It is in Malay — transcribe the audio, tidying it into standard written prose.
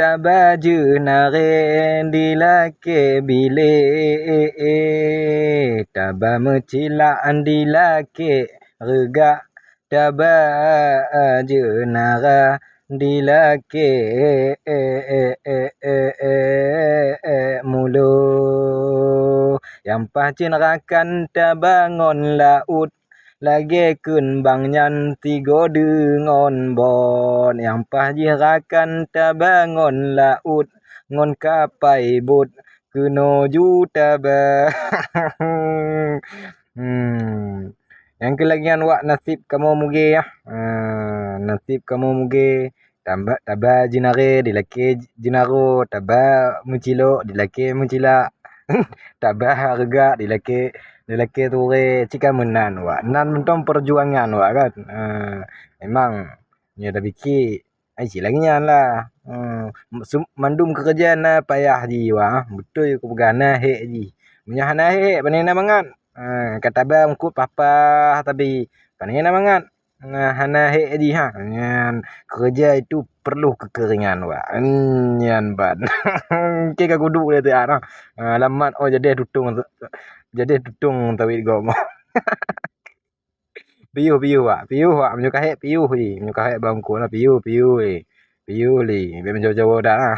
Tabaju nare dilake bilik, taba mencilak dilake regak. Tabaju nara dilake mulu. Yang pacin rakan tabangon laut, lagi kun bangyan tigo dengan bon. Yang pajih rakan tabangon laut, ngon kapai bot keno juta ba. Yang kelagian wak nasib kamu muge ya. Nasib kamu muge taba jinare dilake jinaro, taba mencilok dilake mencilak. Taba harga dilake ture cika menan wak. Nan mentong perjuangan wak kan. Memang nya dah fikir ai lagi nyan lah. Mandum kerja na payah ji wak. Betul ko begana hek ji. Menyah na hek panena mangat. Kata bang kut papa tapi panena mangat. Hana hek ji ha. Nyan kerja itu perlu kekeringan wak. Nyan ban. Ke guduk dia tu ah. Alamat oh jadi tutung tawit gomo. Piuh wak menyuka hek piuh ji. Menyuka hek bangku lah piuh li. Piuh li. Biar menjauh-jauh dah.